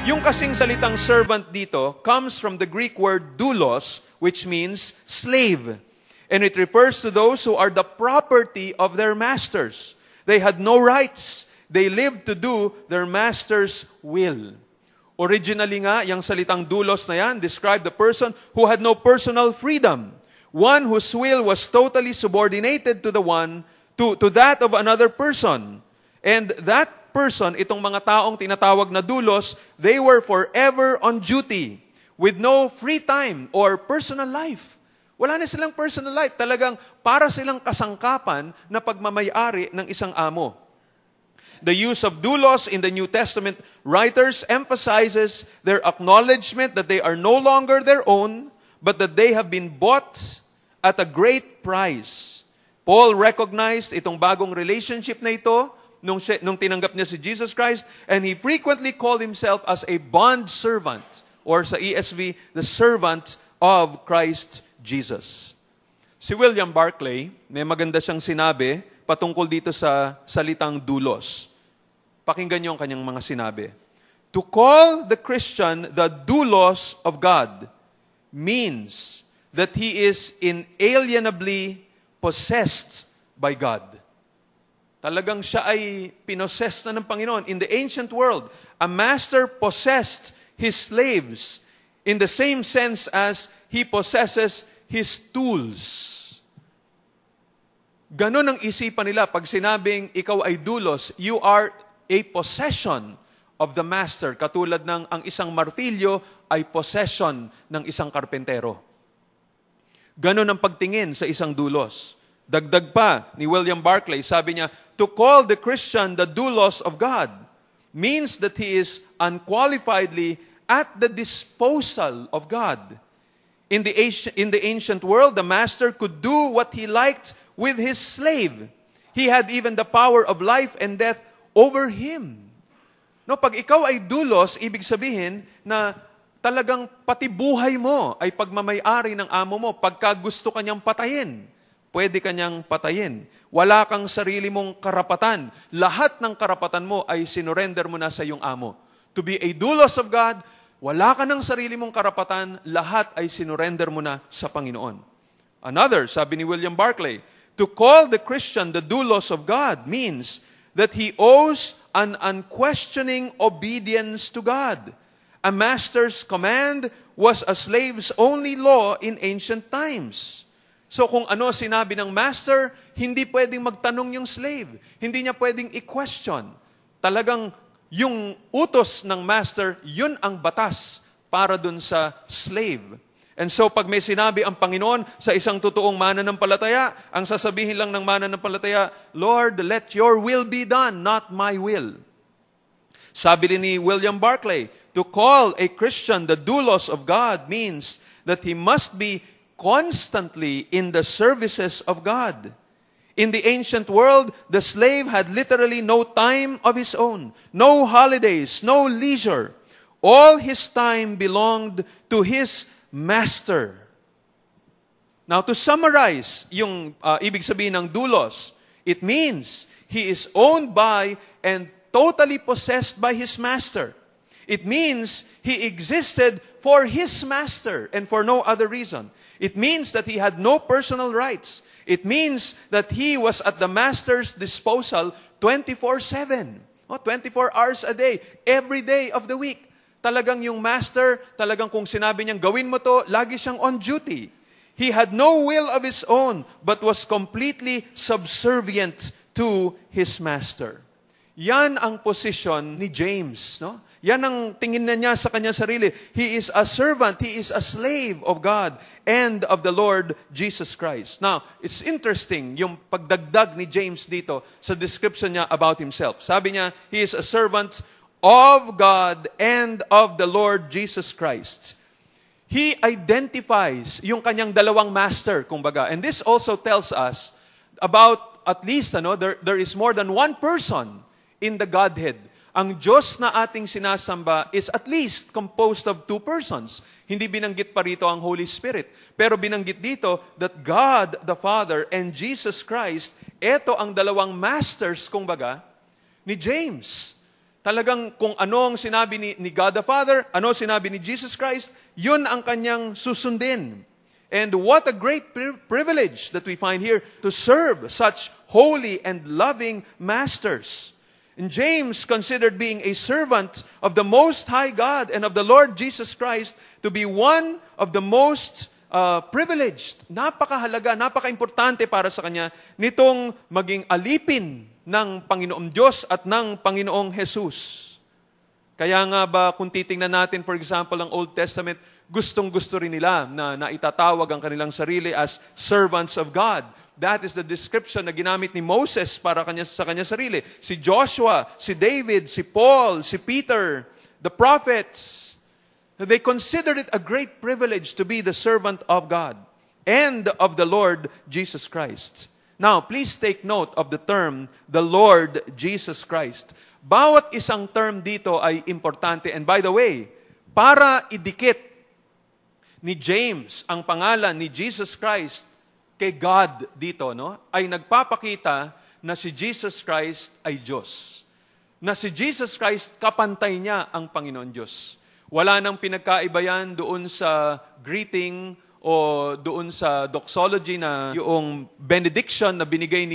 Yung kasing salitang servant dito comes from the Greek word doulos, which means slave. And it refers to those who are the property of their masters. They had no rights. They lived to do their master's will. Originally nga, yung salitang doulos na yan described the person who had no personal freedom. One whose will was totally subordinated to that of another person. And that person, itong mga taong tinatawag na doulos, they were forever on duty with no free time or personal life. Wala na silang personal life. Talagang para silang kasangkapan na pagmamayari ng isang amo. The use of doulos in the New Testament writers emphasizes their acknowledgement that they are no longer their own, but that they have been bought at a great price. Paul recognized itong bagong relationship na ito nung tinanggap niya si Jesus Christ, and he frequently called himself as a bond servant, or sa ESV, the servant of Christ Jesus. Si William Barclay, may maganda siyang sinabi patungkol dito sa salitang doulos. Pakinggan niyo ang kanyang mga sinabi. To call the Christian the doulos of God means that he is inalienably possessed by God. Talagang siya ay pinossess na ng Panginoon. In the ancient world, a master possessed his slaves in the same sense as he possesses his tools. Ganon ang isipan nila pag sinabing ikaw ay doulos, you are a possession of the master. Katulad ng ang isang martilyo ay possession ng isang karpentero. Ganon ang pagtingin sa isang doulos. Dagdag pa ni William Barclay, sabi niya, to call the Christian the doulos of God means that he is unqualifiedly at the disposal of God. In the ancient world, the master could do what he liked with his slave. He had even the power of life and death over him. No, pag ikaw ay doulos, ibig sabihin na talagang pati buhay mo ay pagmamayari ng amo mo. Pagka gusto kanyang patayin, pwede kanyang patayin. Wala kang sarili mong karapatan. Lahat ng karapatan mo ay sinurrender mo na sa iyong amo. To be a doulos of God, wala ka ng sarili mong karapatan, lahat ay sinurrender mo na sa Panginoon. Another, sabi ni William Barclay, to call the Christian the doulos of God means that he owes an unquestioning obedience to God. A master's command was a slave's only law in ancient times. So kung ano sinabi ng master, hindi pwedeng magtanong yung slave. Hindi niya pwedeng i-question. Talagang yung utos ng master, yun ang batas para dun sa slave. And so pag may sinabi ang Panginoon sa isang totoong mananampalataya, ang sasabihin lang ng mananampalataya, Lord, let your will be done, not my will. Sabi rin ni William Barclay, to call a Christian the doulos of God means that he must be constantly in the services of God. In the ancient world, the slave had literally no time of his own, no holidays, no leisure. All his time belonged to his master. Now, to summarize yung ibig sabihin ng doulos, it means he is owned by and totally possessed by his master. It means he existed for his master and for no other reason. It means that he had no personal rights. It means that he was at the master's disposal 24/7. 24 hours a day, every day of the week. Talagang yung master, talagang kung sinabi niyang gawin mo to, lagi siyang on duty. He had no will of his own, but was completely subservient to his master. Yan ang posisyon ni James, no? Yan ang tingin na niya sa kanyang sarili. He is a servant, he is a slave of God and of the Lord Jesus Christ. Now, it's interesting yung pagdagdag ni James dito sa description niya about himself. Sabi niya, he is a servant of God and of the Lord Jesus Christ. He identifies yung kanyang dalawang master, kumbaga. And this also tells us about at least there is more than one person in the Godhead. Ang Diyos na ating sinasamba is at least composed of two persons. Hindi binanggit pa rito ang Holy Spirit. Pero binanggit dito that God the Father and Jesus Christ, eto ang dalawang masters, kumbaga, ni James. Talagang kung ano ang sinabi ni God the Father, ano sinabi ni Jesus Christ, yun ang kanyang susundin. And what a great privilege that we find here to serve such holy and loving masters. And James considered being a servant of the Most High God and of the Lord Jesus Christ to be one of the most privileged. Napakahalaga, napaka-importante para sa kanya nitong maging alipin ng Panginoong Diyos at ng Panginoong Jesus. Kaya nga ba kung titingnan natin, for example, ang Old Testament, gustong-gusto rin nila na itatawag ang kanilang sarili as servants of God. That is the description na ginamit ni Moses para sa kanya sarili. Si Joshua, si David, si Paul, si Peter, the prophets, they considered it a great privilege to be the servant of God and of the Lord Jesus Christ. Now, please take note of the term, the Lord Jesus Christ. Bawat isang term dito ay importante. And by the way, para idikit ni James ang pangalan ni Jesus Christ kay God dito, ay nagpapakita na si Jesus Christ ay Diyos. Na si Jesus Christ, kapantay niya ang Panginoon Diyos. Wala nang pinagkaiba yan doon sa greeting o doon sa doxology na yung benediction na binigay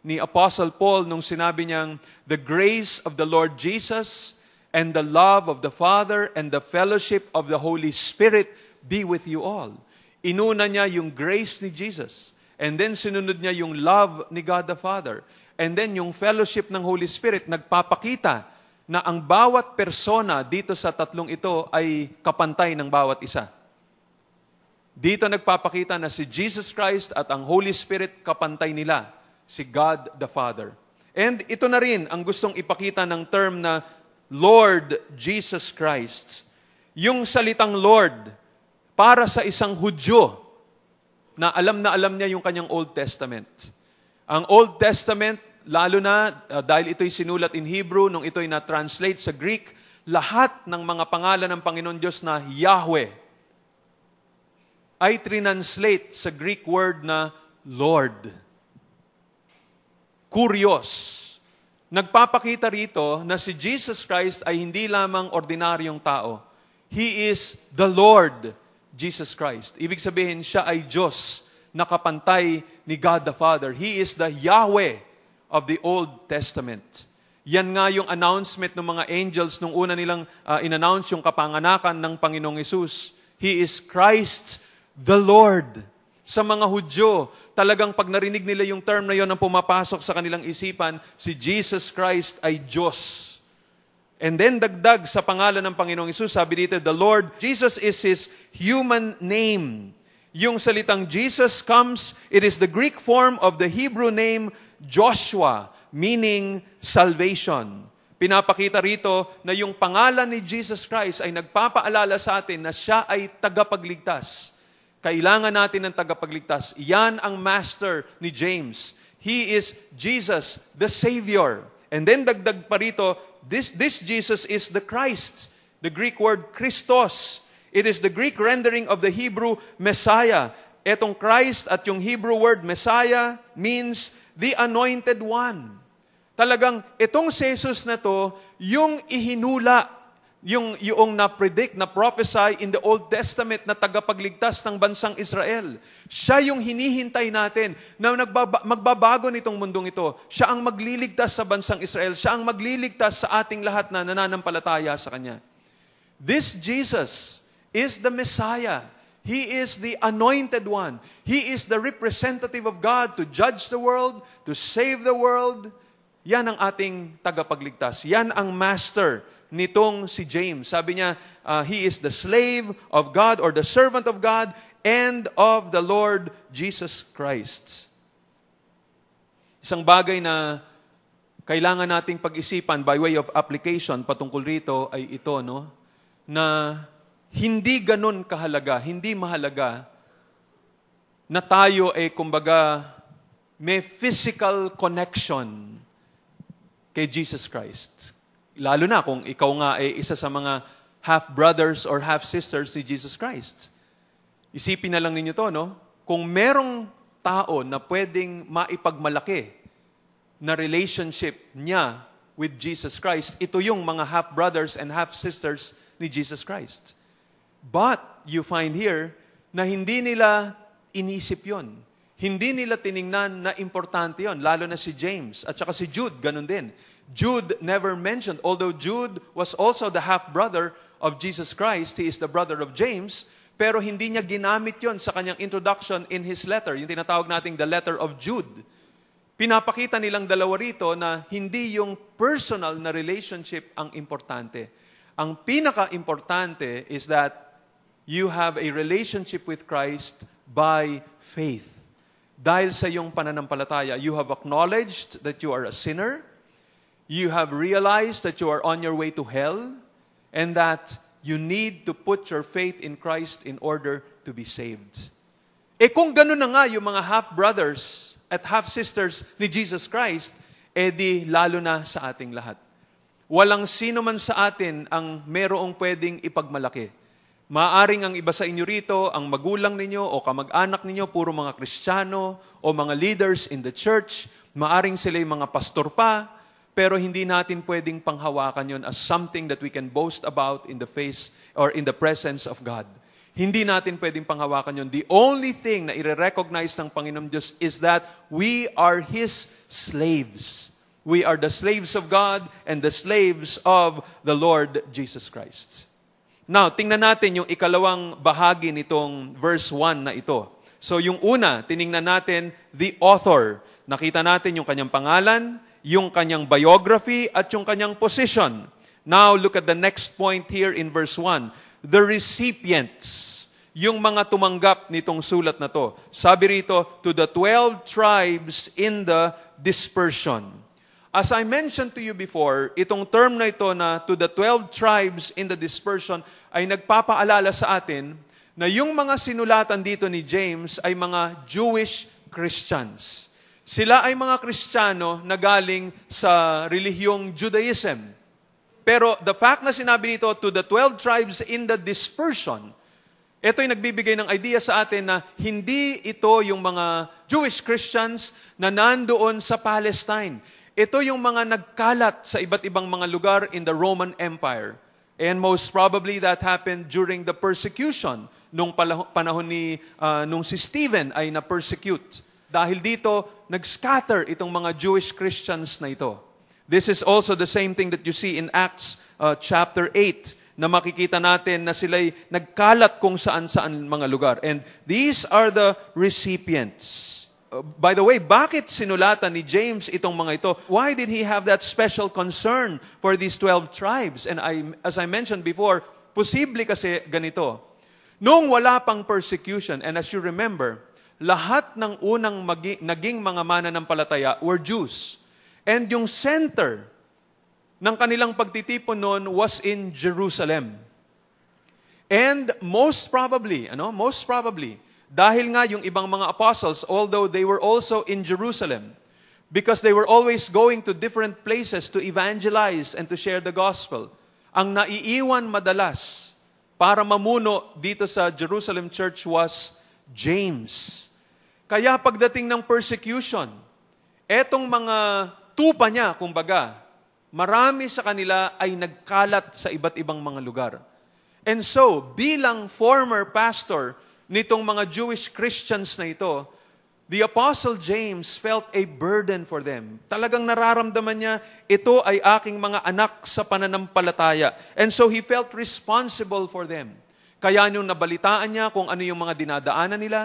ni Apostle Paul nung sinabi niyang, the grace of the Lord Jesus and the love of the Father and the fellowship of the Holy Spirit be with you all. Inuna niya yung grace ni Jesus. And then sinunod niya yung love ni God the Father. And then yung fellowship ng Holy Spirit, nagpapakita na ang bawat persona dito sa tatlong ito ay kapantay ng bawat isa. Dito nagpapakita na si Jesus Christ at ang Holy Spirit kapantay nila, si God the Father. And ito na rin ang gustong ipakita ng term na Lord Jesus Christ. Yung salitang Lord, para sa isang Hudyo na alam niya yung kanyang Old Testament. Ang Old Testament, lalo na dahil ito'y sinulat in Hebrew, nung ito'y na-translate sa Greek, lahat ng mga pangalan ng Panginoon Diyos na Yahweh ay translate sa Greek word na Lord. Kurios. Nagpapakita rito na si Jesus Christ ay hindi lamang ordinaryong tao. He is the Lord Jesus Christ. Ibig sabihin, siya ay Diyos na kapantay ni God the Father. He is the Yahweh of the Old Testament. Yan nga yung announcement ng mga angels nung una nilang in-announce yung kapanganakan ng Panginoong Hesus. He is Christ the Lord. Sa mga Hudyo, talagang pag narinig nila yung term na yon ang pumapasok sa kanilang isipan, si Jesus Christ ay Diyos. And then dagdag sa pangalan ng Panginoong Hesus, sabi dito, the Lord Jesus is His human name. Yung salitang Jesus comes, it is the Greek form of the Hebrew name Joshua, meaning salvation. Pinapakita rito na yung pangalan ni Jesus Christ ay nagpapaalala sa atin na siya ay tagapagligtas. Kailangan natin ng tagapagligtas. Yan ang master ni James. He is Jesus, the Savior. And then dagdag pa rito, this Jesus is the Christ. The Greek word Christos. It is the Greek rendering of the Hebrew Messiah. Etong Christ at yung Hebrew word Messiah means the Anointed One. Talagang itong si Jesus na to, yung ihinula, yung na-predict, na-prophesy in the Old Testament na tagapagligtas ng bansang Israel. Siya yung hinihintay natin na magbabago nitong mundong ito. Siya ang magliligtas sa bansang Israel. Siya ang magliligtas sa ating lahat na nananampalataya sa Kanya. This Jesus is the Messiah. He is the Anointed One. He is the representative of God to judge the world, to save the world. Yan ang ating tagapagligtas. Yan ang master nitong si James. Sabi niya, he is the slave of God or the servant of God and of the Lord Jesus Christ. Isang bagay na kailangan nating pag-isipan by way of application patungkol rito ay ito, na hindi ganun kahalaga, hindi mahalaga na tayo ay kumbaga may physical connection kay Jesus Christ. Lalo na kung ikaw nga ay isa sa mga half-brothers or half-sisters ni Jesus Christ. Isipin na lang ninyo to, Kung merong tao na pwedeng maipagmalaki na relationship niya with Jesus Christ. Ito yung mga half-brothers and half-sisters ni Jesus Christ. But you find here na hindi nila inisip yon. Hindi nila tiningnan na importante yon, lalo na si James at saka si Jude, ganun din. Jude never mentioned, although Jude was also the half-brother of Jesus Christ, he is the brother of James, pero hindi niya ginamit yon sa kanyang introduction in his letter, yung tinatawag nating the letter of Jude. Pinapakita nilang dalawa rito na hindi yung personal na relationship ang importante. Ang pinaka-importante is that you have a relationship with Christ by faith. Dahil sa iyong pananampalataya, you have acknowledged that you are a sinner, you have realized that you are on your way to hell, and that you need to put your faith in Christ in order to be saved. Kung gano'n na nga yung mga half-brothers at half-sisters ni Jesus Christ, di lalo na sa ating lahat. Walang sino man sa atin ang merong pwedeng ipagmalaki. Maaring ang iba sa inyo rito, ang magulang ninyo o kamag-anak ninyo, puro mga Kristiyano o mga leaders in the church, maaring sila yung mga pastor pa, pero hindi natin pwedeng panghawakan yon as something that we can boast about in the face or in the presence of God. Hindi natin pwedeng panghawakan yon. The only thing na i-recognize ng Panginoon Diyos is that we are His slaves. We are the slaves of God and the slaves of the Lord Jesus Christ. Now, tingnan natin yung ikalawang bahagi nitong verse 1 na ito. So, yung una, tiningnan natin the author. Nakita natin yung kanyang pangalan, yung kanyang biography, at yung kanyang position. Now, look at the next point here in verse 1. The recipients, yung mga tumanggap nitong sulat na to. Sabi rito, to the 12 tribes in the dispersion. As I mentioned to you before, itong term na ito na to the 12 tribes in the dispersion ay nagpapaalala sa atin na yung mga sinulatan dito ni James ay mga Jewish Christians. Sila ay mga Kristiyano na galing sa relihiyong Judaism. Pero the fact na sinabi nito, to the 12 tribes in the dispersion, ito ay nagbibigay ng idea sa atin na hindi ito yung mga Jewish Christians na nandoon sa Palestine. Ito yung mga nagkalat sa iba't ibang mga lugar in the Roman Empire. And most probably that happened during the persecution nung panahon nung si Stephen ay na-persecute. Dahil dito, nag-scatter itong mga Jewish Christians na ito. This is also the same thing that you see in Acts chapter 8, na makikita natin na sila'y nagkalat kung saan-saan mga lugar. And these are the recipients. By the way, bakit sinulatan ni James itong mga ito? Why did he have that special concern for these 12 tribes? And as I mentioned before, posible kasi ganito. Noong wala pang persecution, and as you remember, lahat ng unang naging mga mananampalataya were Jews. And yung center ng kanilang pagtitipon noon was in Jerusalem. And most probably, dahil nga yung ibang mga apostles, although they were also in Jerusalem, because they were always going to different places to evangelize and to share the gospel, ang naiiwan madalas para mamuno dito sa Jerusalem church was James. Kaya pagdating ng persecution, etong mga tupa niya, kumbaga, marami sa kanila ay nagkalat sa iba't ibang mga lugar. And so, bilang former pastor nitong mga Jewish Christians na ito, the Apostle James felt a burden for them. Talagang nararamdaman niya, ito ay aking mga anak sa pananampalataya. And so, he felt responsible for them. Kaya nung nabalitaan niya kung ano yung mga dinadaanan nila,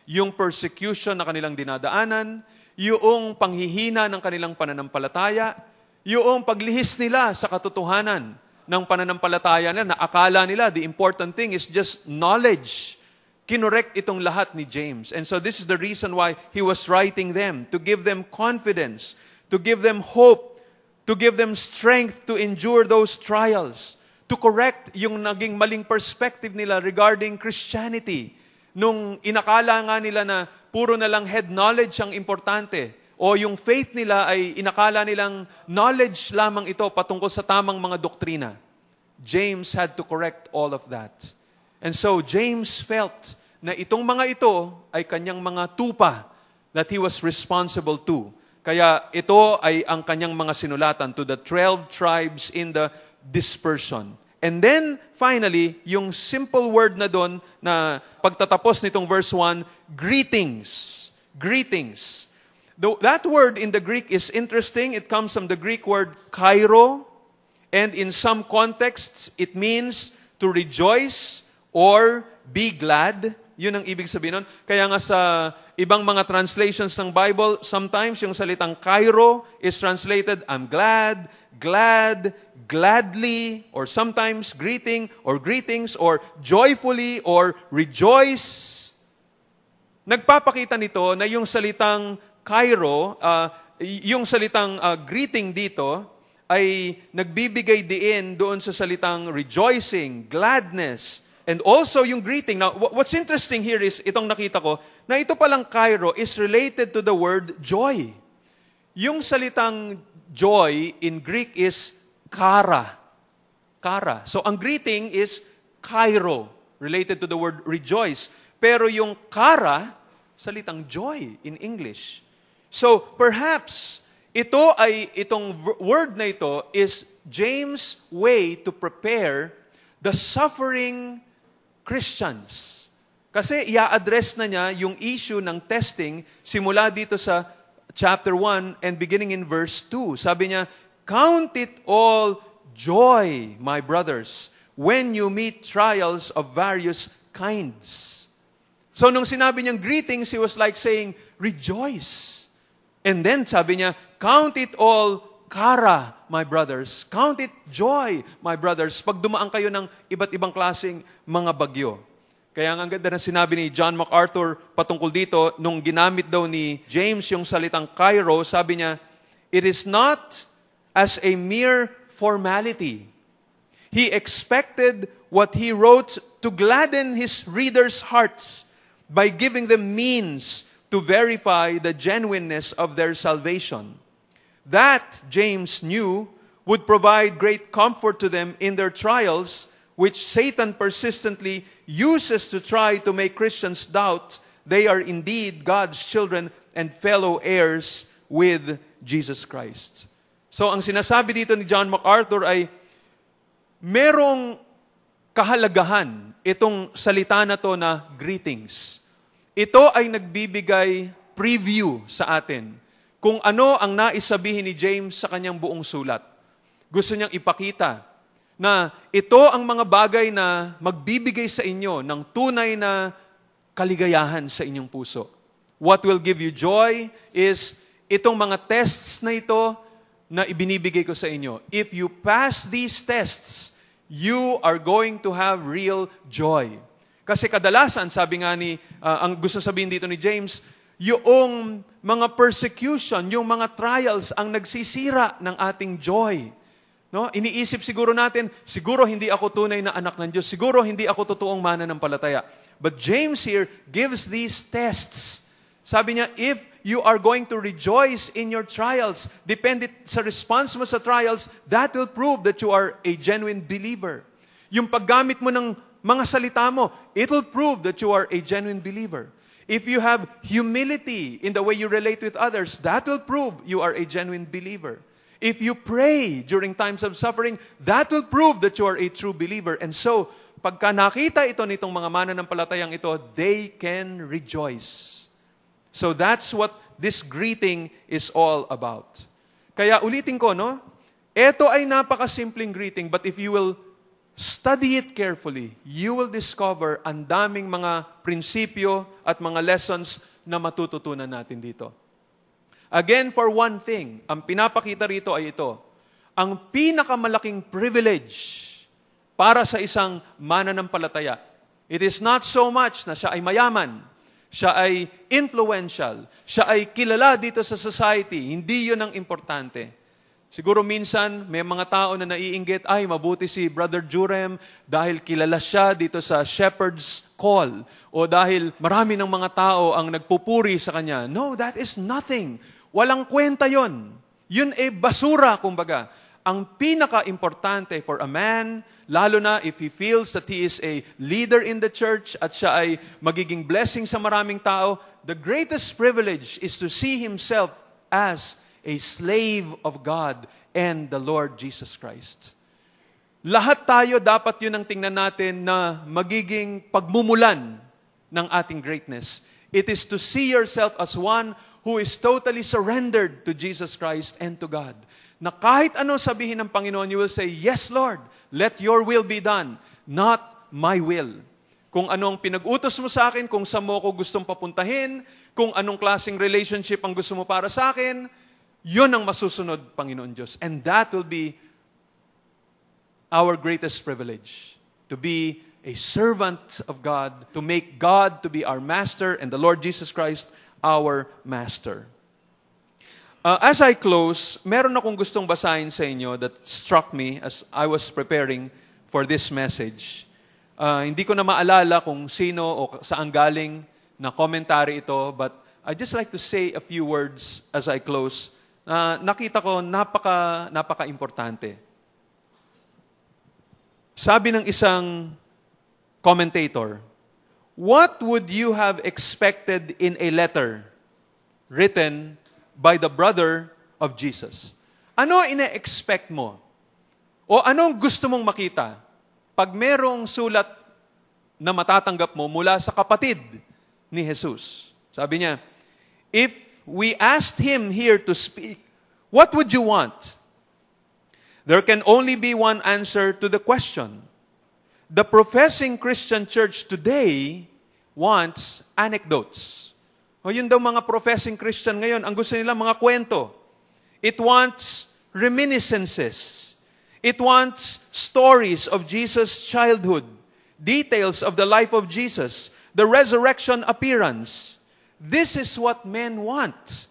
yung persecution na kanilang dinadaanan, yung panghihina ng kanilang pananampalataya, yung paglihis nila sa katotohanan ng pananampalataya na akala nila the important thing is just knowledge. Kinorek itong lahat ni James. And so this is the reason why he was writing them, to give them confidence, to give them hope, to give them strength to endure those trials, to correct yung naging maling perspective nila regarding Christianity. Nung inakala nga nila na puro na lang head knowledge ang importante, o yung faith nila ay inakala nilang knowledge lamang ito patungkol sa tamang mga doktrina. James had to correct all of that. And so James felt na itong mga ito ay kanyang mga tupa that he was responsible to. Kaya ito ay ang kanyang mga sinulatan to the 12 tribes in the dispersion. And then, finally, yung simple word na doon na pagtatapos nitong verse 1, greetings. Greetings. That word in the Greek is interesting. It comes from the Greek word kairo. And in some contexts, it means to rejoice or be glad. Yun ang ibig sabihin nun. Kaya nga sa ibang mga translations ng Bible, sometimes yung salitang kairo is translated, I'm glad, glad, gladly, or sometimes greeting, or greetings, or joyfully, or rejoice. Nagpapakita nito na yung salitang kairo, yung salitang greeting dito, ay nagbibigay diin doon sa salitang rejoicing, gladness, and also yung greeting. Now, what's interesting here is, itong nakita ko, na ito palang kairo is related to the word joy. Yung salitang joy in Greek is kara. Kara. So, ang greeting is kairo, related to the word rejoice. Pero yung kara, salitang joy in English. So, perhaps, itong word na ito is James' way to prepare the suffering Christians. Kasi i-address na niya yung issue ng testing simula dito sa chapter 1 and beginning in verse 2. Sabi niya, count it all joy, my brothers, when you meet trials of various kinds. So nung sinabi niyang greetings, he was like saying, rejoice. And then sabi niya, count it all kara, my brothers. Count it joy, my brothers. Pag dumaan kayo ng iba't ibang klaseng mga bagyo. Kaya ang ganda na sinabi ni John MacArthur patungkol dito, nung ginamit daw ni James yung salitang kairo, sabi niya, it is not as a mere formality. He expected what he wrote to gladden his readers' hearts by giving them means to verify the genuineness of their salvation. That, James knew, would provide great comfort to them in their trials, which Satan persistently uses to try to make Christians doubt they are indeed God's children and fellow heirs with Jesus Christ. So, ang sinasabi dito ni John MacArthur ay, merong kahalagahan itong salita na to na greetings. Ito ay nagbibigay preview sa atin kung ano ang nais sabihin ni James sa kanyang buong sulat. Gusto niyang ipakita na ito ang mga bagay na magbibigay sa inyo ng tunay na kaligayahan sa inyong puso. What will give you joy is itong mga tests na ito na ibinibigay ko sa inyo. If you pass these tests, you are going to have real joy. Kasi kadalasan, sabi nga ni, ang gusto sabihin dito ni James, yung mga persecution, yung mga trials ang nagsisira ng ating joy. No? Iniisip siguro natin, siguro hindi ako tunay na anak ng Diyos, siguro hindi ako totoong mananampalataya. But James here gives these tests. Sabi niya, if you are going to rejoice in your trials, dependent sa response mo sa trials, that will prove that you are a genuine believer. Yung paggamit mo ng mga salita mo, it will prove that you are a genuine believer. If you have humility in the way you relate with others, that will prove you are a genuine believer. If you pray during times of suffering, that will prove that you are a true believer. And so, pagka nakita ito nitong mga mananampalatayang ito, they can rejoice. So that's what this greeting is all about. Kaya ulitin ko, no? Ito ay napakasimpleng greeting, but if you will study it carefully, you will discover ang daming mga prinsipyo at mga lessons na matututunan natin dito. Again, for one thing, ang pinapakita rito ay ito. Ang pinakamalaking privilege para sa isang mananampalataya, it is not so much na siya ay mayaman, siya ay influential, siya ay kilala dito sa society. Hindi yun ang importante. Siguro minsan, may mga tao na naiinggit, ay, mabuti si Brother Jurem dahil kilala siya dito sa Shepherd's Call o dahil marami ng mga tao ang nagpupuri sa kanya. No, that is nothing. Walang kwenta yon. Yun ay basura, kumbaga. Ang pinaka-importante for a man, lalo na if he feels that he is a leader in the church at siya ay magiging blessing sa maraming tao, the greatest privilege is to see himself as a slave of God and the Lord Jesus Christ. Lahat tayo dapat yun ang tingnan natin na magiging pagmumulan ng ating greatness. It is to see yourself as one who is totally surrendered to Jesus Christ and to God. Na kahit ano sabihin ng Panginoon, you will say, "Yes, Lord, let your will be done, not my will." Kung anong pinag-utos mo sa akin, kung saan mo ako gustong papuntahin, kung anong klaseng relationship ang gusto mo para sa akin, yun ang masusunod, Panginoon Diyos. And that will be our greatest privilege, to be a servant of God, to make God to be our master and the Lord Jesus Christ our master. As I close, meron akong gustong basahin sa inyo that struck me as I was preparing for this message. Hindi ko na maalala kung sino o saan galing na commentary ito, but I'd just like to say a few words as I close. Nakita ko napaka-importante. Sabi ng isang commentator, "What would you have expected in a letter written by the brother of Jesus?" Ano ina-expect mo? O anong gusto mong makita pag merong sulat na matatanggap mo mula sa kapatid ni Jesus? Sabi niya, "If we asked him here to speak, what would you want? There can only be one answer to the question. The professing Christian church today wants anecdotes." O yun daw mga professing Christian ngayon, ang gusto nila mga kwento. It wants reminiscences. It wants stories of Jesus' childhood, details of the life of Jesus, the resurrection appearance. This is what men want.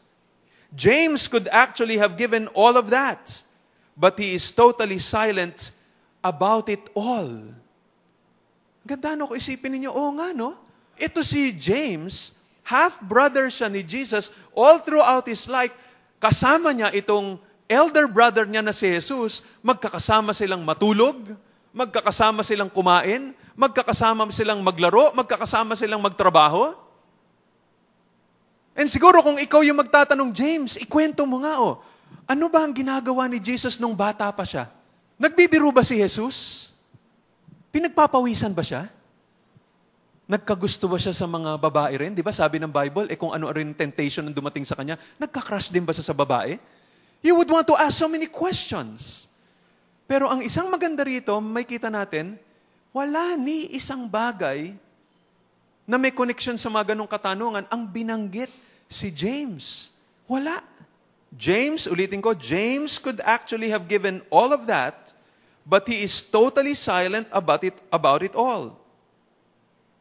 James could actually have given all of that, but he is totally silent about it all. Ganda, no? Kung isipin ninyo, nga, no? Ito si James, half-brother siya ni Jesus, all throughout his life, kasama niya itong elder brother niya na si Jesus, magkakasama silang matulog, magkakasama silang kumain, magkakasama silang maglaro, magkakasama silang magtrabaho. And siguro kung ikaw yung magtatanong, James, ikwento mo nga, ano ba ang ginagawa ni Jesus nung bata pa siya? Nagbibiro ba si Jesus? Pinagpapawisan ba siya? Nagkagusto ba siya sa mga babae rin? Di ba sabi ng Bible, kung ano rin temptation na dumating sa kanya, nagka-crush din ba siya sa babae? You would want to ask so many questions. Pero ang isang maganda rito, may kita natin, wala ni isang bagay na may connection sa mga ganong katanungan ang binanggit si James. Wala. James, ulitin ko, James could actually have given all of that, but he is totally silent about it all.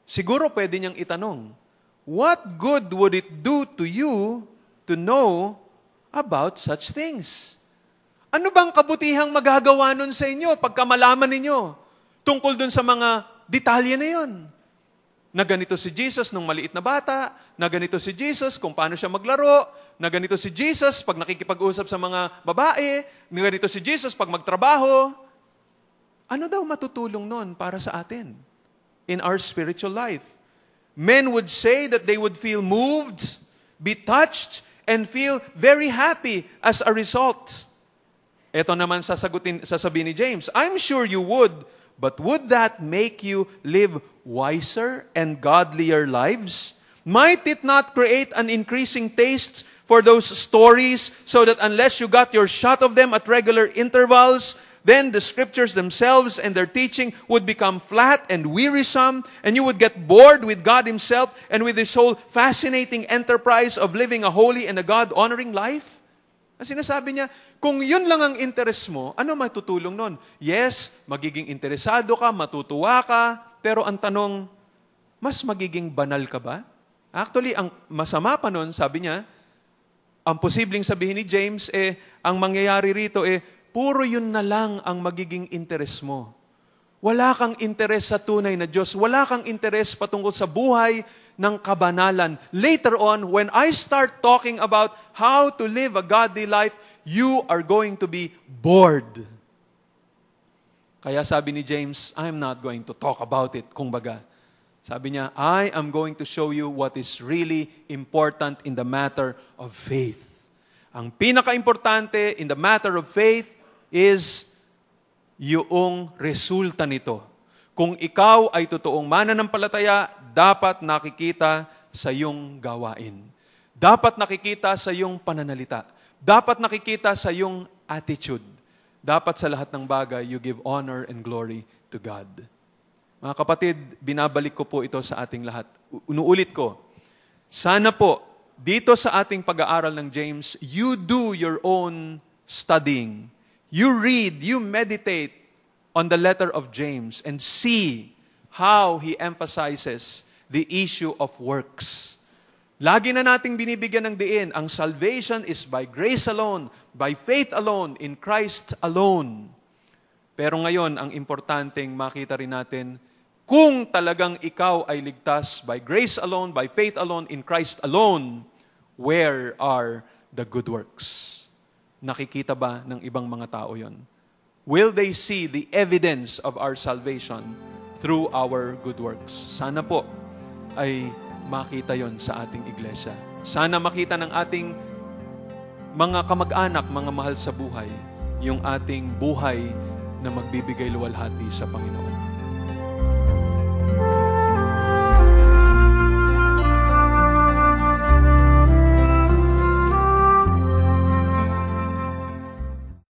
Siguro pwede niyang itanong, what good would it do to you to know about such things? Ano bang kabutihang magagawa nun sa inyo pagka malaman ninyo tungkol dun sa mga detalye na yun? Na ganito si Jesus nung maliit na bata, na ganito si Jesus kung paano siya maglaro, na ganito si Jesus pag nakikipag-usap sa mga babae, na ganito si Jesus pag magtrabaho. Ano daw matutulong nun para sa atin in our spiritual life? Men would say that they would feel moved, be touched, and feel very happy as a result. Ito naman sasabihin ni James, I'm sure you would, but would that make you live wiser and godlier lives? Might it not create an increasing taste for those stories so that unless you got your shot of them at regular intervals, then the scriptures themselves and their teaching would become flat and wearisome, and you would get bored with God Himself and with His whole fascinating enterprise of living a holy and a God-honoring life? Ang sinasabi niya, kung yun lang ang interest mo, ano matutulong nun? Yes, magiging interesado ka, matutuwa ka, pero ang tanong, mas magiging banal ka ba? Actually, ang masama pa nun, sabi niya, ang posibleng sabihin ni James, ang mangyayari rito, puro yun na lang ang magiging interest mo. Wala kang interest sa tunay na Diyos. Wala kang interest patungkol sa buhay ng kabanalan. Later on, when I start talking about how to live a godly life, you are going to be bored. Kaya sabi ni James, I'm not going to talk about it, kumbaga. Sabi niya, I am going to show you what is really important in the matter of faith. Ang pinaka-importante in the matter of faith is yung resulta nito. Kung ikaw ay totoong mananampalataya, dapat nakikita sa iyong gawain. Dapat nakikita sa iyong pananalita. Dapat nakikita sa iyong attitude. Dapat sa lahat ng bagay, you give honor and glory to God. Mga kapatid, binabalik ko po ito sa ating lahat. Unuulit ko, sana po, dito sa ating pag-aaral ng James, you do your own studying. You read, you meditate on the letter of James and see how he emphasizes the issue of works. Lagi na nating binibigyan ng diin, ang salvation is by grace alone, by faith alone, in Christ alone. Pero ngayon, ang importanteng makita rin natin, kung talagang ikaw ay ligtas by grace alone, by faith alone, in Christ alone, where are the good works? Nakikita ba ng ibang mga tao yon? Will they see the evidence of our salvation through our good works? Sana po ay makita yon sa ating iglesia. Sana makita ng ating mga kamag-anak, mga mahal sa buhay, yung ating buhay na magbibigay luwalhati sa Panginoon.